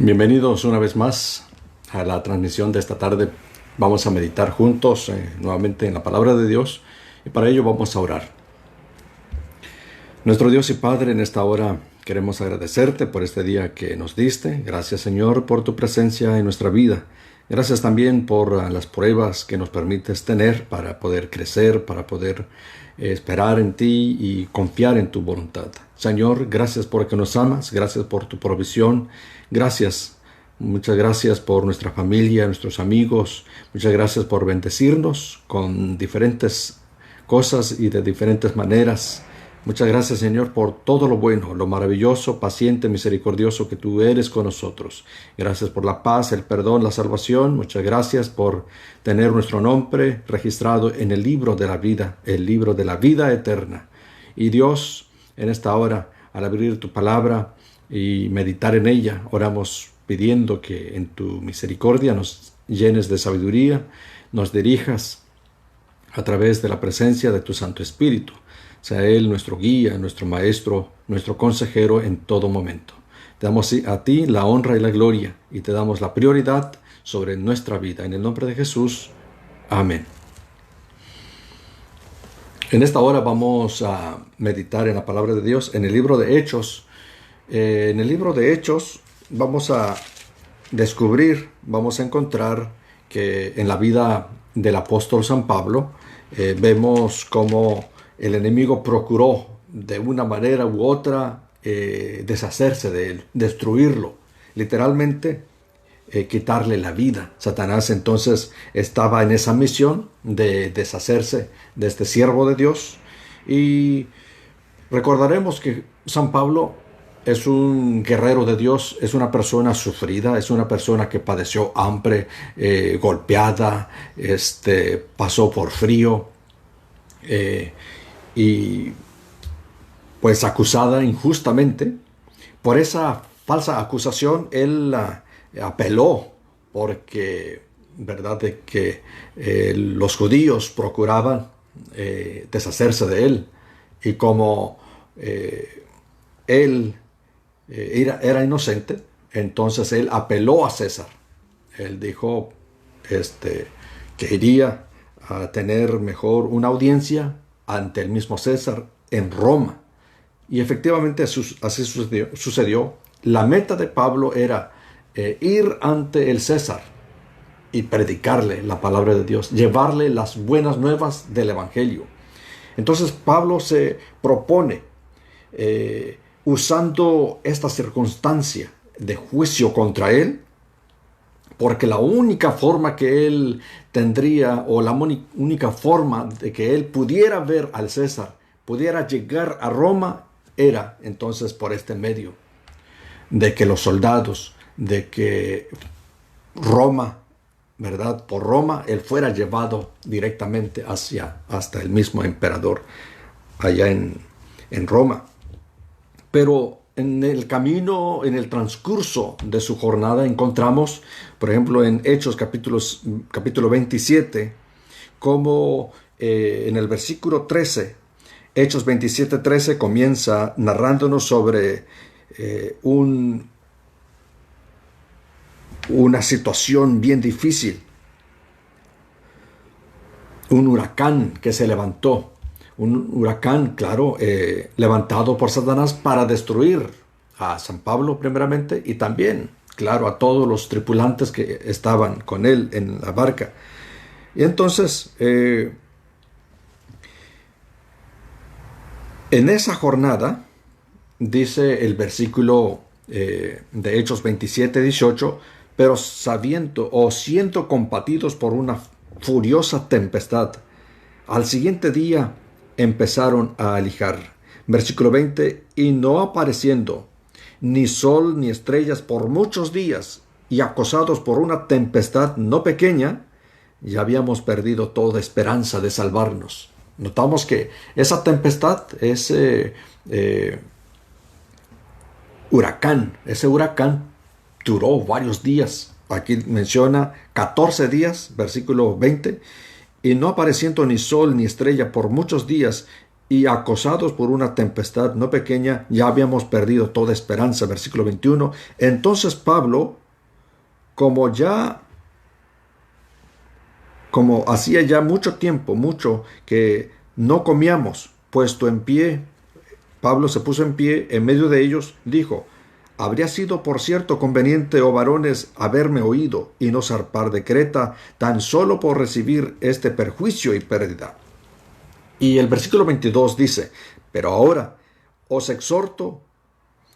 Bienvenidos una vez más a la transmisión de esta tarde. Vamos a meditar juntos nuevamente en la palabra de Dios y para ello vamos a orar. Nuestro Dios y Padre, en esta hora queremos agradecerte por este día que nos diste. Gracias, Señor, por tu presencia en nuestra vida. Gracias también por las pruebas que nos permites tener para poder crecer, para poder esperar en ti y confiar en tu voluntad. Señor, gracias porque nos amas, gracias por tu provisión, gracias, muchas gracias por nuestra familia, nuestros amigos, muchas gracias por bendecirnos con diferentes cosas y de diferentes maneras. Muchas gracias, Señor, por todo lo bueno, lo maravilloso, paciente, misericordioso que tú eres con nosotros. Gracias por la paz, el perdón, la salvación. Muchas gracias por tener nuestro nombre registrado en el libro de la vida, el libro de la vida eterna. Y Dios, en esta hora, al abrir tu palabra y meditar en ella, oramos pidiendo que en tu misericordia nos llenes de sabiduría, nos dirijas a través de la presencia de tu Santo Espíritu. Sea Él nuestro guía, nuestro maestro, nuestro consejero en todo momento. Te damos a ti la honra y la gloria y te damos la prioridad sobre nuestra vida. En el nombre de Jesús. Amén. En esta hora vamos a meditar en la palabra de Dios en el libro de Hechos. En el libro de Hechos vamos a descubrir, vamos a encontrar que en la vida del apóstol San Pablo vemos cómo el enemigo procuró de una manera u otra deshacerse de él, destruirlo, literalmente quitarle la vida. Satanás entonces estaba en esa misión de deshacerse de este siervo de Dios. Y recordaremos que San Pablo es un guerrero de Dios, es una persona sufrida, es una persona que padeció hambre, golpeada, pasó por frío, y pues acusada injustamente. Por esa falsa acusación él apeló, porque verdad de que los judíos procuraban deshacerse de él, y como él era inocente, entonces él apeló a César. Él dijo que iría a tener mejor una audiencia ante el mismo César en Roma. Y efectivamente así sucedió. La meta de Pablo era ir ante el César y predicarle la palabra de Dios, llevarle las buenas nuevas del Evangelio. Entonces Pablo se propone, usando esta circunstancia de juicio contra él, porque la única forma que él tendría, o la única forma de que él pudiera ver al César, pudiera llegar a Roma, era entonces por este medio, de que los soldados, de que Roma, ¿verdad? Por Roma, él fuera llevado directamente hasta el mismo emperador, allá en Roma. Pero en el camino, en el transcurso de su jornada, encontramos, por ejemplo, en Hechos capítulo 27, como en el versículo 13, Hechos 27:13 comienza narrándonos sobre una situación bien difícil. Un huracán que se levantó. Un huracán, claro, levantado por Satanás para destruir a San Pablo primeramente, y también, claro, a todos los tripulantes que estaban con él en la barca. Y entonces, en esa jornada, dice el versículo de Hechos 27:18, pero siendo combatidos por una furiosa tempestad, al siguiente día empezaron a alijar. Versículo 20, y no apareciendo ni sol ni estrellas por muchos días, y acosados por una tempestad no pequeña, ya habíamos perdido toda esperanza de salvarnos. Notamos que esa tempestad, ese huracán duró varios días. Aquí menciona 14 días, versículo 20, y no apareciendo ni sol ni estrella por muchos días, y acosados por una tempestad no pequeña, ya habíamos perdido toda esperanza. Versículo 21. Entonces Pablo, como hacía ya mucho tiempo, que no comíamos, puesto en pie, Pablo se puso en pie en medio de ellos, dijo: habría sido por cierto conveniente, oh varones, haberme oído y no zarpar de Creta, tan solo por recibir este perjuicio y pérdida. Y el versículo 22 dice: pero ahora os exhorto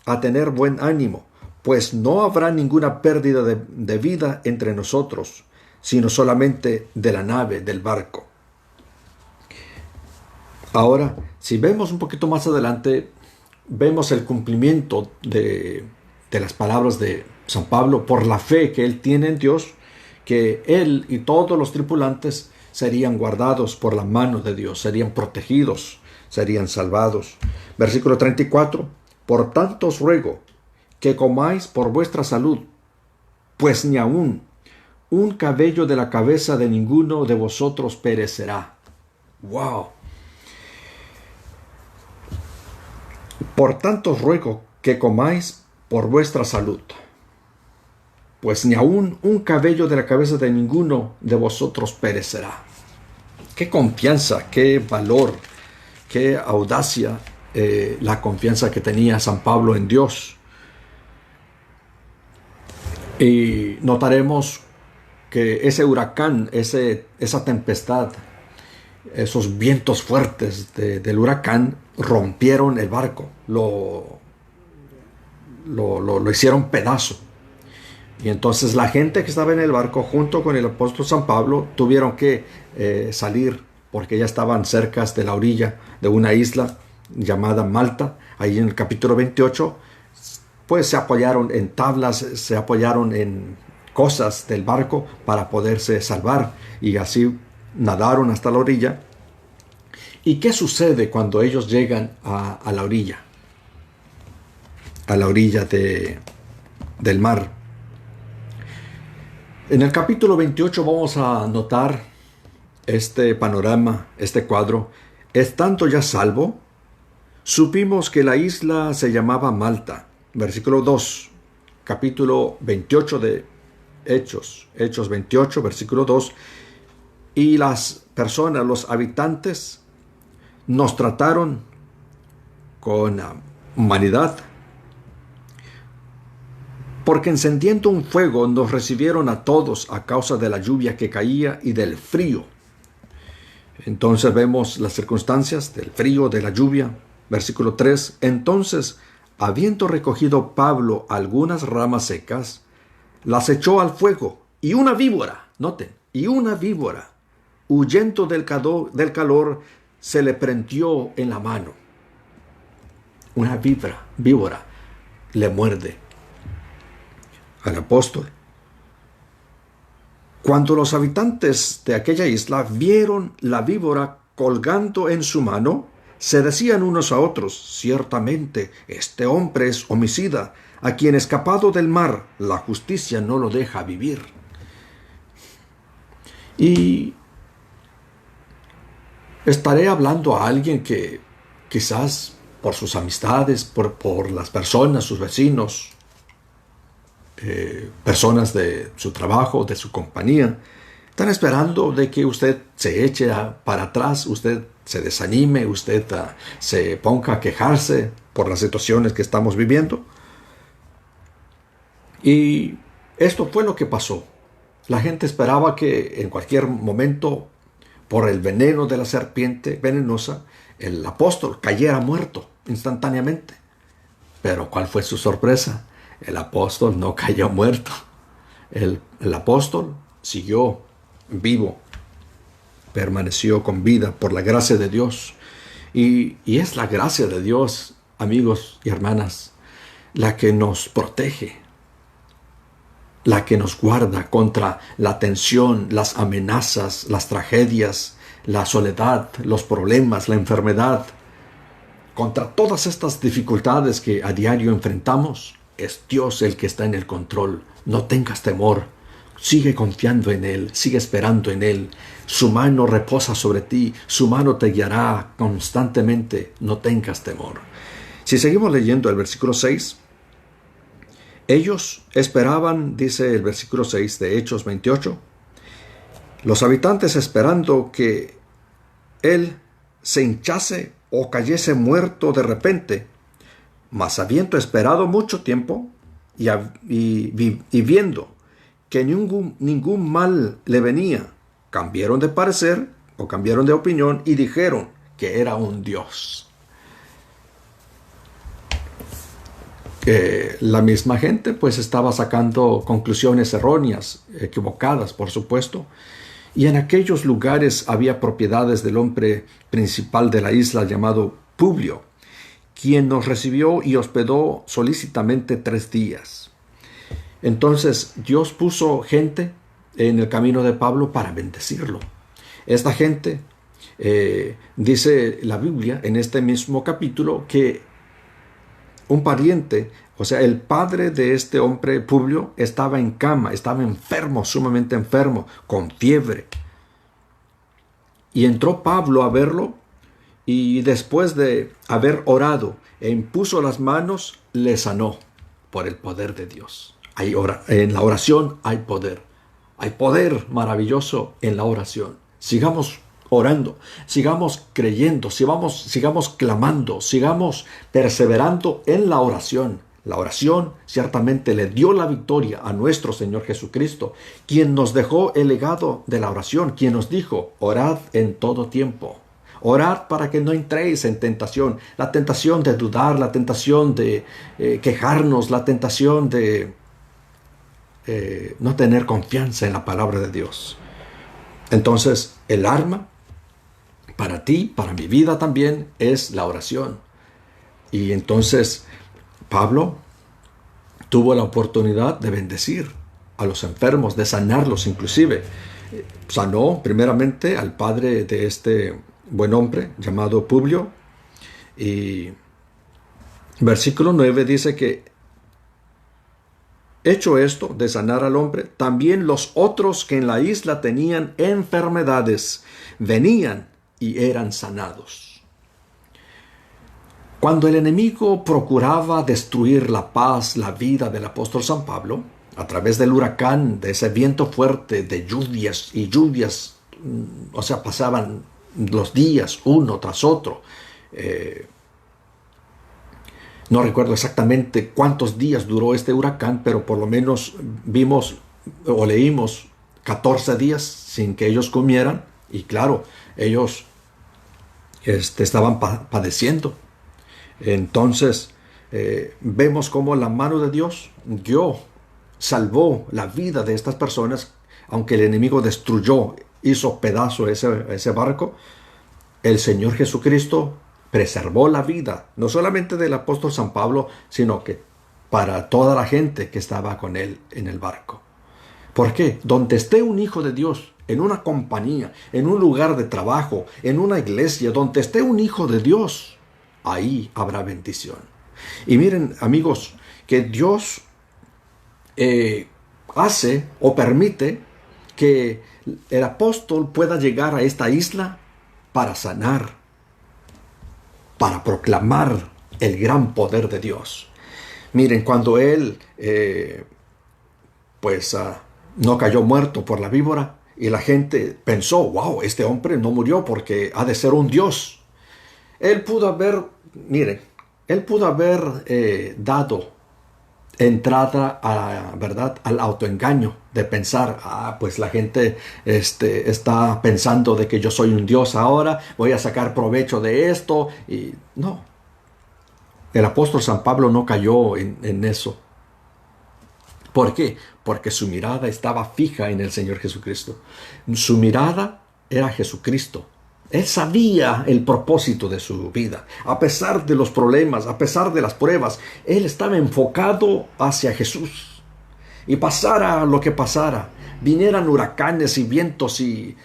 a tener buen ánimo, pues no habrá ninguna pérdida de vida entre nosotros, sino solamente de la nave, del barco. Ahora, si vemos un poquito más adelante, vemos el cumplimiento de las palabras de San Pablo por la fe que él tiene en Dios, que él y todos los tripulantes serían guardados por la mano de Dios, serían protegidos, serían salvados. Versículo 34. Por tanto os ruego que comáis por vuestra salud, pues ni aun un cabello de la cabeza de ninguno de vosotros perecerá. ¡Wow! Por tanto os ruego que comáis por vuestra salud, pues ni aun un cabello de la cabeza de ninguno de vosotros perecerá. Qué confianza, qué valor, qué audacia, la confianza que tenía San Pablo en Dios. Y notaremos que ese huracán, esa tempestad, esos vientos fuertes del huracán rompieron el barco, lo hicieron pedazo. Y entonces la gente que estaba en el barco junto con el apóstol San Pablo tuvieron que salir, porque ya estaban cerca de la orilla de una isla llamada Malta. Ahí en el capítulo 28 pues se apoyaron en tablas, se apoyaron en cosas del barco para poderse salvar, y así nadaron hasta la orilla. ¿Y qué sucede cuando ellos llegan a la orilla? A la orilla del mar. En el capítulo 28 vamos a notar este panorama, este cuadro. Estando ya salvo, supimos que la isla se llamaba Malta. Versículo 2, capítulo 28 de Hechos 28, versículo 2. Y las personas, los habitantes, nos trataron con humanidad, porque encendiendo un fuego nos recibieron a todos a causa de la lluvia que caía y del frío. Entonces vemos las circunstancias del frío, de la lluvia. Versículo 3. Entonces, habiendo recogido Pablo algunas ramas secas, las echó al fuego, y una víbora, noten, y una víbora, huyendo del calor, se le prendió en la mano. Una víbora le muerde al apóstol. Cuando los habitantes de aquella isla vieron la víbora colgando en su mano, se decían unos a otros: ciertamente este hombre es homicida, a quien escapado del mar la justicia no lo deja vivir. Y estaré hablando a alguien que quizás por sus amistades, por las personas, sus vecinos, personas de su trabajo, de su compañía, están esperando de que usted se eche para atrás, usted se desanime, usted se ponga a quejarse por las situaciones que estamos viviendo. Y esto fue lo que pasó. La gente esperaba que en cualquier momento, por el veneno de la serpiente venenosa, el apóstol cayera muerto instantáneamente. Pero ¿cuál fue su sorpresa? El apóstol no cayó muerto. El apóstol siguió vivo, permaneció con vida por la gracia de Dios. Y es la gracia de Dios, amigos y hermanas, la que nos protege, la que nos guarda contra la tensión, las amenazas, las tragedias, la soledad, los problemas, la enfermedad. Contra todas estas dificultades que a diario enfrentamos, es Dios el que está en el control. No tengas temor. Sigue confiando en Él, sigue esperando en Él. Su mano reposa sobre ti, su mano te guiará constantemente, no tengas temor. Si seguimos leyendo el versículo 6, ellos esperaban, dice el versículo 6 de Hechos 28, los habitantes esperando que Él se hinchase o cayese muerto de repente, mas habiendo esperado mucho tiempo y viendo que ningún mal le venía, cambiaron de parecer o cambiaron de opinión y dijeron que era un dios. La misma gente pues estaba sacando conclusiones erróneas, equivocadas por supuesto, y en aquellos lugares había propiedades del hombre principal de la isla llamado Publio, quien nos recibió y hospedó solícitamente 3 días. Entonces Dios puso gente en el camino de Pablo para bendecirlo. Esta gente, dice la Biblia en este mismo capítulo, que un pariente, o sea, el padre de este hombre Publio, estaba en cama, estaba enfermo, sumamente enfermo, con fiebre. Y entró Pablo a verlo y después de haber orado e impuso las manos, le sanó por el poder de Dios. En la oración hay poder. Hay poder maravilloso en la oración. Sigamos orando, sigamos creyendo, sigamos clamando, sigamos perseverando en la oración. La oración ciertamente le dio la victoria a nuestro Señor Jesucristo, quien nos dejó el legado de la oración, quien nos dijo, orad en todo tiempo. Orad para que no entréis en tentación. La tentación de dudar, la tentación de quejarnos, la tentación de no tener confianza en la palabra de Dios. Entonces, el arma para ti, para mi vida también, es la oración. Y entonces Pablo tuvo la oportunidad de bendecir a los enfermos, de sanarlos inclusive. Sanó primeramente al padre de este buen hombre llamado Publio. Y versículo 9 dice que hecho esto de sanar al hombre, también los otros que en la isla tenían enfermedades venían y eran sanados. Cuando el enemigo procuraba destruir la paz, la vida del apóstol San Pablo, a través del huracán, de ese viento fuerte, de lluvias y lluvias, o sea, pasaban los días uno tras otro. No recuerdo exactamente cuántos días duró este huracán, pero por lo menos vimos o leímos 14 días sin que ellos comieran. Y claro, ellos estaban padeciendo. Entonces, vemos cómo la mano de Dios salvó la vida de estas personas, aunque el enemigo destruyó, hizo pedazo ese barco. El Señor Jesucristo preservó la vida, no solamente del apóstol San Pablo, sino que para toda la gente que estaba con él en el barco. ¿Por qué? Donde esté un hijo de Dios, en una compañía, en un lugar de trabajo, en una iglesia, donde esté un hijo de Dios, ahí habrá bendición. Y miren, amigos, que Dios hace o permite que el apóstol pueda llegar a esta isla para sanar, para proclamar el gran poder de Dios. Miren, cuando él no cayó muerto por la víbora y la gente pensó, wow, este hombre no murió porque ha de ser un dios. Él pudo haber dado entrada al autoengaño de pensar, pues la gente está pensando de que yo soy un dios ahora, voy a sacar provecho de esto. Y no, el apóstol San Pablo no cayó en eso. ¿Por qué? Porque su mirada estaba fija en el Señor Jesucristo. Su mirada era Jesucristo. Él sabía el propósito de su vida. A pesar de los problemas, a pesar de las pruebas, él estaba enfocado hacia Jesús. Y pasara lo que pasara, vinieran huracanes y vientos y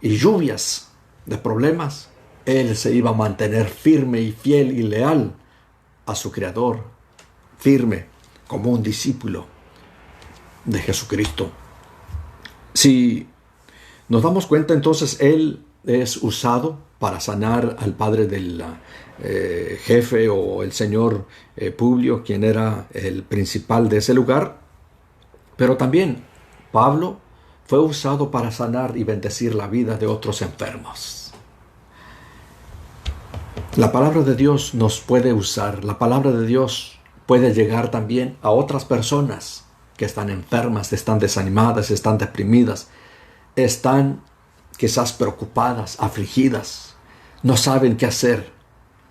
lluvias de problemas, él se iba a mantener firme y fiel y leal a su Creador, firme como un discípulo de Jesucristo. Si nos damos cuenta, entonces él es usado para sanar al padre del jefe o el señor Publio, quien era el principal de ese lugar. Pero también Pablo fue usado para sanar y bendecir la vida de otros enfermos. La palabra de Dios nos puede usar. La palabra de Dios puede llegar también a otras personas que están enfermas, están desanimadas, están deprimidas, están quizás preocupadas, afligidas, no saben qué hacer.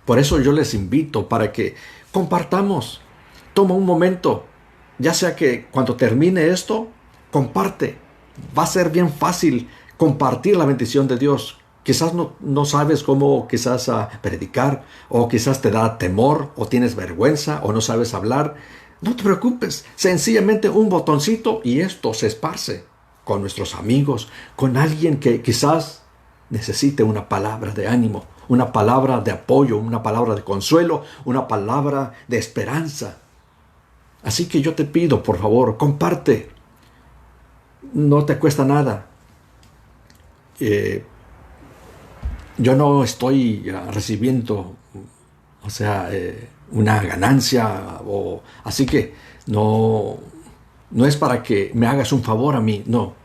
Por eso yo les invito para que compartamos. Toma un momento, ya sea que cuando termine esto, comparte. Va a ser bien fácil compartir la bendición de Dios. Quizás no sabes cómo quizás predicar, o quizás te da temor, o tienes vergüenza, o no sabes hablar. No te preocupes, sencillamente un botoncito y esto se esparce con nuestros amigos, con alguien que quizás necesite una palabra de ánimo, una palabra de apoyo, una palabra de consuelo, una palabra de esperanza. Así que yo te pido, por favor, comparte. No te cuesta nada. Yo no estoy recibiendo, una ganancia, así que no es para que me hagas un favor a mí, no.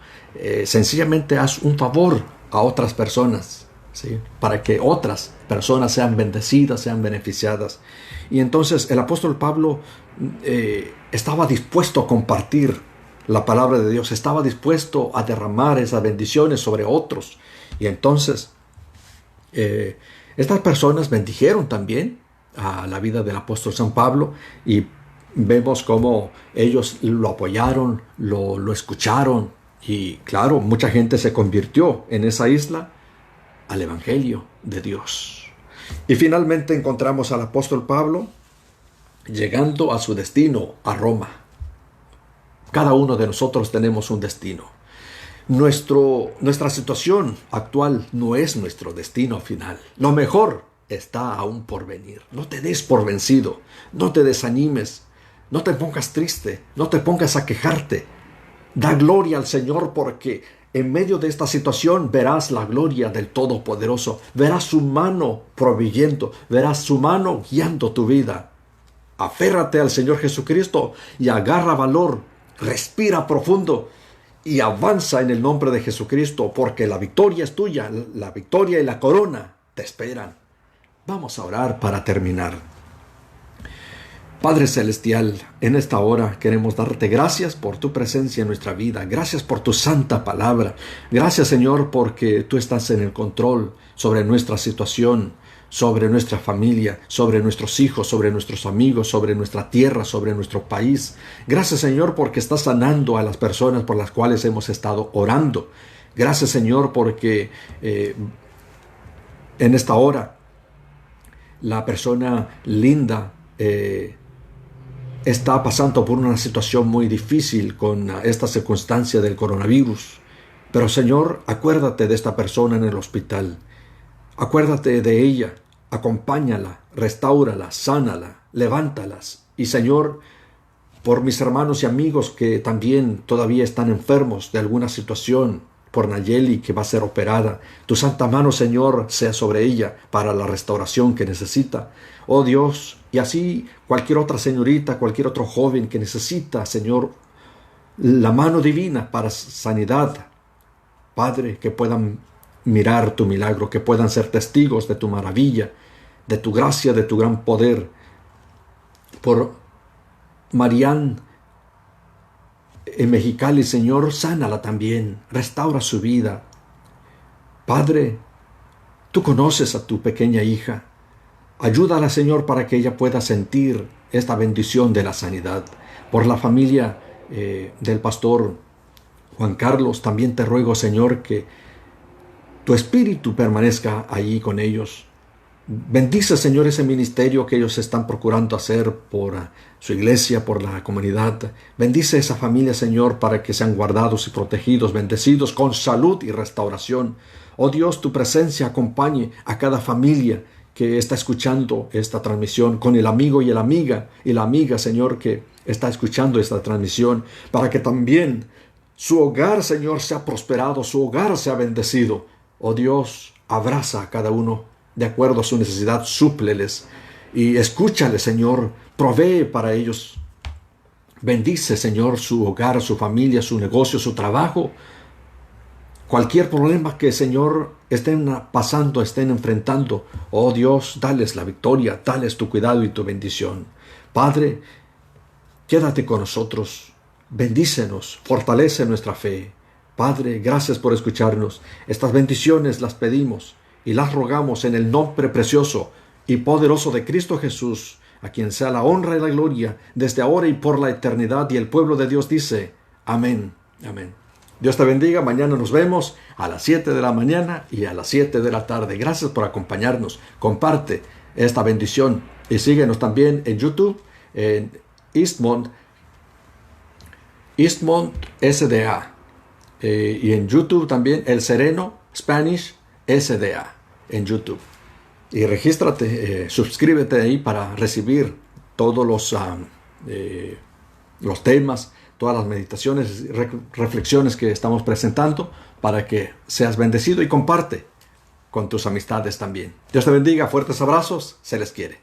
Sencillamente haz un favor a otras personas, ¿sí? Para que otras personas sean bendecidas, sean beneficiadas. Y entonces el apóstol Pablo estaba dispuesto a compartir la palabra de Dios, estaba dispuesto a derramar esas bendiciones sobre otros. Y entonces estas personas bendijeron también a la vida del apóstol San Pablo, y vemos cómo ellos lo apoyaron, lo escucharon, y claro, mucha gente se convirtió en esa isla al Evangelio de Dios. Y finalmente encontramos al apóstol Pablo llegando a su destino, a Roma. Cada uno de nosotros tenemos un destino. Nuestra situación actual no es nuestro destino final. Lo mejor está aún por venir. No te des por vencido, no te desanimes, no te pongas triste, no te pongas a quejarte. Da gloria al Señor, porque en medio de esta situación verás la gloria del Todopoderoso, verás su mano proveyendo, verás su mano guiando tu vida. Aférrate al Señor Jesucristo y agarra valor, respira profundo y avanza en el nombre de Jesucristo, porque la victoria es tuya, la victoria y la corona te esperan. Vamos a orar para terminar. Padre Celestial, en esta hora queremos darte gracias por tu presencia en nuestra vida. Gracias por tu santa palabra. Gracias, Señor, porque tú estás en el control sobre nuestra situación, sobre nuestra familia, sobre nuestros hijos, sobre nuestros amigos, sobre nuestra tierra, sobre nuestro país. Gracias, Señor, porque estás sanando a las personas por las cuales hemos estado orando. Gracias, Señor, porque en esta hora la persona Linda está pasando por una situación muy difícil con esta circunstancia del coronavirus. Pero, Señor, acuérdate de esta persona en el hospital. Acuérdate de ella, acompáñala, restáurala, sánala, levántalas. Y, Señor, por mis hermanos y amigos que también todavía están enfermos de alguna situación, por Nayeli, que va a ser operada, tu santa mano, Señor, sea sobre ella para la restauración que necesita. Oh Dios, y así cualquier otra señorita, cualquier otro joven que necesita, Señor, la mano divina para sanidad. Padre, que puedan mirar tu milagro, que puedan ser testigos de tu maravilla, de tu gracia, de tu gran poder. Por Marián en Mexicali, Señor, sánala también, restaura su vida. Padre, tú conoces a tu pequeña hija. Ayúdala, Señor, para que ella pueda sentir esta bendición de la sanidad. Por la familia del pastor Juan Carlos, también te ruego, Señor, que tu espíritu permanezca allí con ellos. Bendice, Señor, ese ministerio que ellos están procurando hacer por su iglesia, por la comunidad. Bendice esa familia, Señor, para que sean guardados y protegidos, bendecidos con salud y restauración. Oh Dios, tu presencia acompañe a cada familia que está escuchando esta transmisión, con el amigo y la amiga, Señor, que está escuchando esta transmisión, para que también su hogar, Señor, sea prosperado, su hogar sea bendecido. Oh Dios, abraza a cada uno de acuerdo a su necesidad, súpleles y escúchale, Señor, provee para ellos. Bendice, Señor, su hogar, su familia, su negocio, su trabajo. Cualquier problema que, Señor, estén pasando, estén enfrentando, oh Dios, dales la victoria, dales tu cuidado y tu bendición. Padre, quédate con nosotros, bendícenos, fortalece nuestra fe. Padre, gracias por escucharnos. Estas bendiciones las pedimos y las rogamos en el nombre precioso y poderoso de Cristo Jesús, a quien sea la honra y la gloria desde ahora y por la eternidad. Y el pueblo de Dios dice, amén, amén. Dios te bendiga. Mañana nos vemos a las 7 de la mañana y a las 7 de la tarde. Gracias por acompañarnos. Comparte esta bendición y síguenos también en YouTube, en Eastmont SDA. Y en YouTube también El Sereno Spanish SDA en YouTube. Y regístrate, suscríbete ahí para recibir todos los temas, todas las meditaciones, reflexiones que estamos presentando, para que seas bendecido, y comparte con tus amistades también. Dios te bendiga, fuertes abrazos, se les quiere.